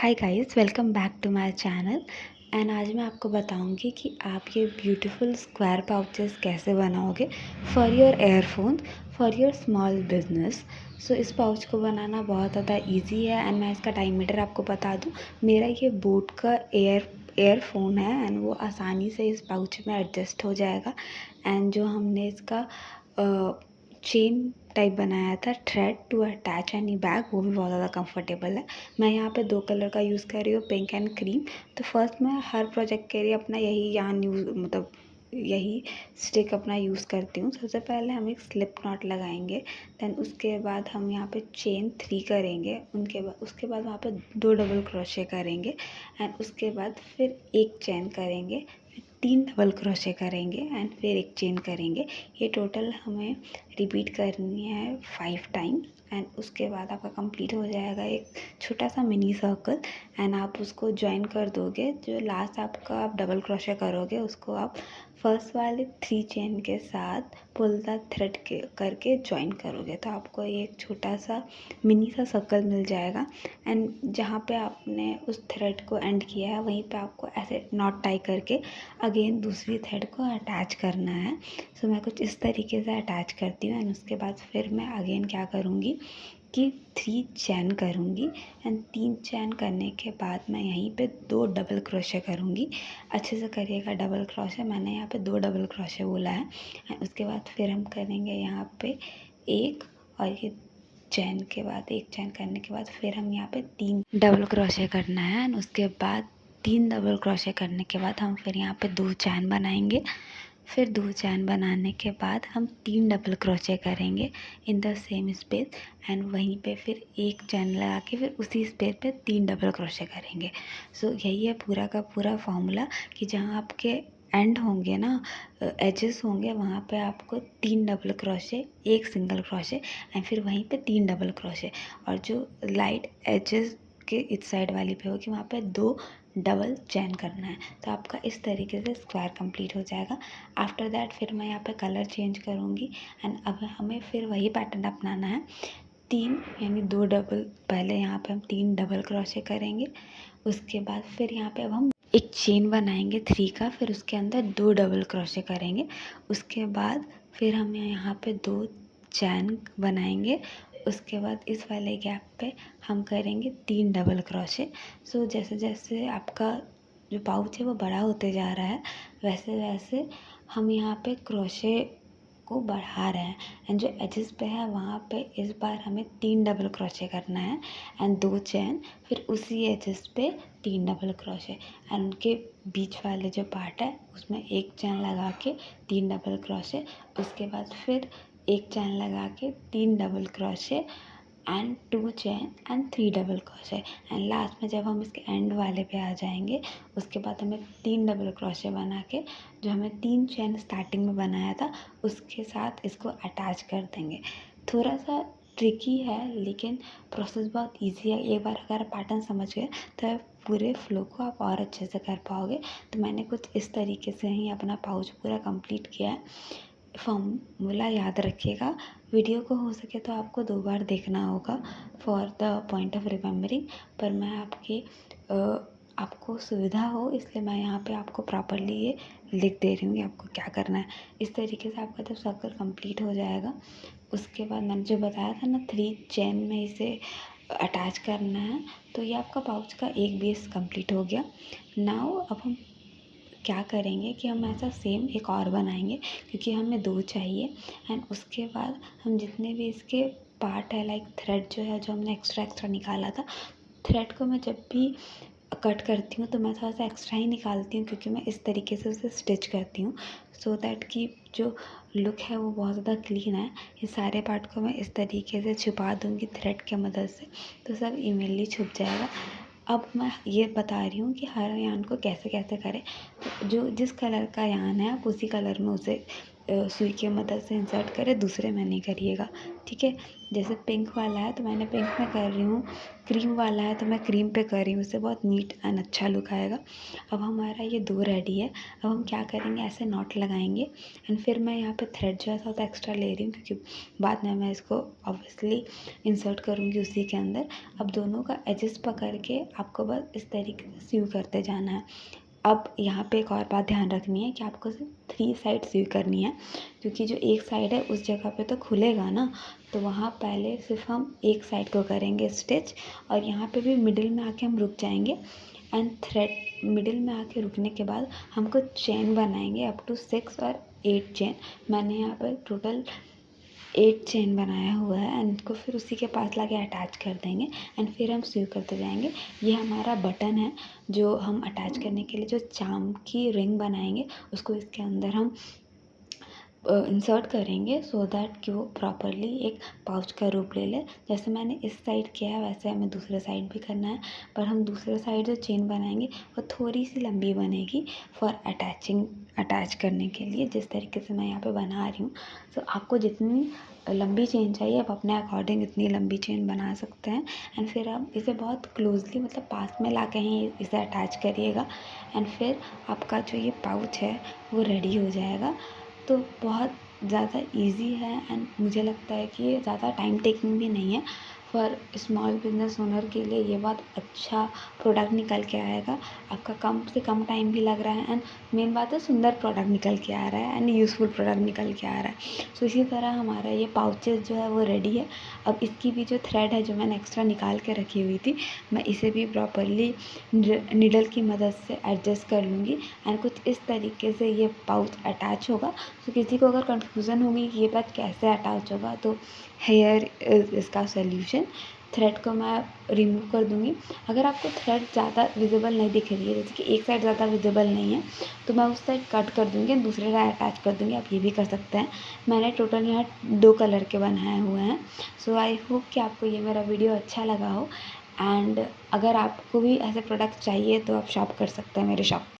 Hi guys, welcome back to my channel. And आज मैं आपको बताऊंगी कि आप ये ब्यूटीफुल स्क्वायर पाउचेस कैसे बनाओगे for your earphone, for your small business. So इस पाउच को बनाना बहुत ज़्यादा इजी है। एंड मैं इसका डायमीटर आपको बता दूं, मेरा ये बोट का एयरफोन है एंड वो आसानी से इस पाउच में एडजस्ट हो जाएगा। एंड जो हमने इसका चेन टाइप बनाया था, thread to attach any bag, वो भी बहुत ज़्यादा कंफर्टेबल है। मैं यहाँ पे 2 कलर का यूज़ कर रही हूँ, पिंक एंड क्रीम। तो फर्स्ट मैं हर प्रोजेक्ट के लिए अपना यही यार्न यही स्टिक अपना यूज़ करती हूँ। सबसे पहले हम एक स्लिप नॉट लगाएंगे, देन उसके बाद हम यहाँ पे चेन 3 करेंगे, उसके बाद वहाँ पे 2 डबल क्रोशे करेंगे एंड उसके बाद फिर एक चेन करेंगे, फिर 3 डबल क्रोशे करेंगे एंड फिर एक चेन करेंगे। ये टोटल हमें रिपीट करनी है 5 टाइम्स एंड उसके बाद आपका कंप्लीट हो जाएगा एक छोटा सा मिनी सर्कल। एंड आप उसको ज्वाइन कर दोगे, जो लास्ट आपका आप डबल क्रोशे करोगे उसको आप फर्स्ट वाले 3 चेन के साथ पुल द थ्रेड करके ज्वाइन करोगे, तो आपको ये एक छोटा सा मिनी सा सर्कल मिल जाएगा। एंड जहाँ पे आपने उस थ्रेड को एंड किया है वहीं पे आपको ऐसे नॉट टाई करके अगेन दूसरी थ्रेड को अटैच करना है। सो मैं कुछ इस तरीके से अटैच करती हूँ एंड उसके बाद फिर मैं अगेन क्या करूँगी कि 3 चैन करूँगी एंड 3 चैन करने के बाद मैं यहीं पे 2 डबल क्रोशे करूँगी। अच्छे से करिएगा डबल क्रोशे, मैंने यहाँ पे 2 डबल क्रोशे बोला है। एंड उसके बाद फिर हम करेंगे यहाँ पे एक, और ये चैन के बाद एक चैन करने के बाद फिर हम यहाँ पे 3 डबल क्रोशे करना है एंड उसके बाद 3 डबल क्रोशे करने के बाद हम फिर यहाँ पे 2 चैन बनाएंगे। फिर 2 चैन बनाने के बाद हम 3 डबल क्रोशे करेंगे in the same space and वहीं पे फिर एक चैन लगा के फिर उसी स्पेस पे 3 डबल क्रोशे करेंगे। सो यही है पूरा का पूरा फॉर्मूला कि जहाँ आपके एंड होंगे ना, एजेस होंगे, वहाँ पे आपको 3 डबल क्रोशे, एक सिंगल क्रोशे एंड फिर वहीं पे 3 डबल क्रोशे, और जो लाइट एजेस के इस साइड वाली पे होगी वहाँ पे 2 डबल चैन करना है। तो आपका इस तरीके से स्क्वायर कंप्लीट हो जाएगा। आफ्टर दैट फिर मैं यहाँ पे कलर चेंज करूँगी एंड अब हमें फिर वही पैटर्न अपनाना है। 3 यानी 2 डबल, पहले यहाँ पे हम 3 डबल क्रोशे करेंगे, उसके बाद फिर यहाँ पे अब हम एक चेन बनाएंगे 3 का, फिर उसके अंदर 2 डबल क्रोशे करेंगे, उसके बाद फिर हम यहाँ पे 2 चैन बनाएंगे, उसके बाद इस वाले गैप पे हम करेंगे 3 डबल क्रोशे। सो जैसे जैसे आपका जो पाउच है वो बड़ा होते जा रहा है, वैसे वैसे हम यहाँ पे क्रोशे को बढ़ा रहे हैं एंड जो एजेस पे है वहाँ पे इस बार हमें 3 डबल क्रोशे करना है एंड 2 चैन, फिर उसी एजेस पे 3 डबल क्रोशे एंड उनके बीच वाले जो पार्ट है उसमें एक चैन लगा के 3 डबल क्रोशे, उसके बाद फिर एक चैन लगा के 3 double crochet and 2 chain and 3 double crochet and last में जब हम इसके एंड वाले पे आ जाएंगे उसके बाद हमें 3 डबल क्रोशे बना के जो हमें 3 चैन स्टार्टिंग में बनाया था उसके साथ इसको अटैच कर देंगे। थोड़ा सा ट्रिकी है लेकिन प्रोसेस बहुत इजी है। एक बार अगर आप पैटर्न समझ गए तो पूरे फ्लो को आप और अच्छे से कर पाओगे। तो मैंने कुछ इस तरीके से ही अपना पाउच पूरा कंप्लीट किया है। फॉर्मूला याद रखिएगा। वीडियो को हो सके तो आपको 2 बार देखना होगा for the point of remembering, पर मैं आपको सुविधा हो इसलिए मैं यहाँ पे आपको प्रॉपरली ये लिख दे रही हूँ कि आपको क्या करना है। इस तरीके से आपका जब सर्कल कंप्लीट हो जाएगा उसके बाद मैंने जो बताया था ना 3 चेन में इसे अटैच करना है, तो ये आपका पाउच का एक बेस कंप्लीट हो गया। नाउ अब हम क्या करेंगे कि हम ऐसा सेम एक और बनाएंगे क्योंकि हमें 2 चाहिए एंड उसके बाद हम जितने भी इसके पार्ट है लाइक थ्रेड जो है जो हमने एक्स्ट्रा निकाला था, थ्रेड को मैं जब भी कट करती हूँ तो मैं थोड़ा सा एक्स्ट्रा ही निकालती हूँ क्योंकि मैं इस तरीके से उसे स्टिच करती हूँ सो दैट कि जो लुक है वो बहुत ज़्यादा क्लीन है। ये सारे पार्ट को मैं इस तरीके से छुपा दूँगी थ्रेड के मदद से, तो सब इवनली छुप जाएगा। अब मैं ये बता रही हूँ कि हर यान को कैसे कैसे करें। तो जो जिस कलर का यान है आप उसी कलर में उसे सुई की मदद से इंसर्ट करें, दूसरे में नहीं करिएगा, ठीक है। जैसे पिंक वाला है तो मैंने पिंक में कर रही हूँ, क्रीम वाला है तो मैं क्रीम पे कर रही हूँ, उससे बहुत नीट एंड अच्छा लुक आएगा। अब हमारा ये 2 रेडी है। अब हम क्या करेंगे, ऐसे नॉट लगाएंगे एंड फिर मैं यहाँ पे थ्रेड जो है थोड़ा एक्स्ट्रा ले रही हूँ, क्योंकि बाद में मैं इसको ऑब्वियसली इंसर्ट करूँगी उसी के अंदर। अब दोनों का एजेस पकड़ के आपको बस इस तरीके से स्यू करते जाना है। अब यहाँ पे एक और बात ध्यान रखनी है कि आपको सिर्फ 3 साइड स्यू करनी है, क्योंकि जो एक साइड है उस जगह पे तो खुलेगा ना, तो वहाँ पहले सिर्फ हम एक साइड को करेंगे स्टिच, और यहाँ पे भी मिडिल में आके हम रुक जाएंगे एंड थ्रेड मिडिल में आके रुकने के बाद हमको चेन बनाएंगे अप टू 6 और 8 चेन। मैंने यहाँ पर टोटल 8 चेन बनाया हुआ है एंड इसको फिर उसी के पास लाके अटैच कर देंगे एंड फिर हम स्यू करते जाएंगे। ये हमारा बटन है जो हम अटैच करने के लिए जो चाम की रिंग बनाएंगे उसको इसके अंदर हम इंसर्ट करेंगे, सो दैट कि वो प्रॉपरली एक पाउच का रूप ले ले। जैसे मैंने इस साइड किया है वैसे हमें दूसरे साइड भी करना है, पर हम दूसरे साइड जो चेन बनाएंगे वो थोड़ी सी लंबी बनेगी फॉर अटैच करने के लिए, जिस तरीके से मैं यहाँ पे बना रही हूँ। तो आपको जितनी लंबी चेन चाहिए आप अपने अकॉर्डिंग इतनी लंबी चेन बना सकते हैं एंड फिर आप इसे बहुत क्लोजली मतलब पास में ला के ही इसे अटैच करिएगा एंड फिर आपका जो ये पाउच है वो रेडी हो जाएगा। तो बहुत ज़्यादा इजी है एंड मुझे लगता है कि ये ज़्यादा टाइम टेकिंग भी नहीं है। फॉर स्मॉल बिजनेस ओनर के लिए ये बहुत अच्छा प्रोडक्ट निकल के आएगा। आपका कम से कम टाइम भी लग रहा है एंड मेन बात है सुंदर प्रोडक्ट निकल के आ रहा है एंड यूज़फुल प्रोडक्ट निकल के आ रहा है। सो इसी तरह हमारा ये पाउचेस जो है वो रेडी है। अब इसकी भी जो थ्रेड है जो मैंने एक्स्ट्रा निकाल के रखी हुई थी, मैं इसे भी प्रॉपरली निडल की मदद से एडजस्ट कर लूँगी एंड कुछ इस तरीके से ये पाउच अटैच होगा। तो किसी को अगर कन्फ्यूज़न होगी कि ये बात कैसे अटैच होगा, तो हेयर इसका सॉल्यूशन। थ्रेड को मैं रिमूव कर दूँगी। अगर आपको थ्रेड ज़्यादा विजिबल नहीं दिख रही है, जैसे कि एक साइड ज़्यादा विजिबल नहीं है, तो मैं उस साइड कट कर दूँगी, दूसरे साइड अटैच कर दूँगी। आप ये भी कर सकते हैं। मैंने टोटल यहाँ 2 कलर के बनाए हुए हैं। सो आई होप कि आपको ये मेरा वीडियो अच्छा लगा हो एंड अगर आपको भी ऐसे प्रोडक्ट चाहिए तो आप शॉप कर सकते हैं मेरे शॉप।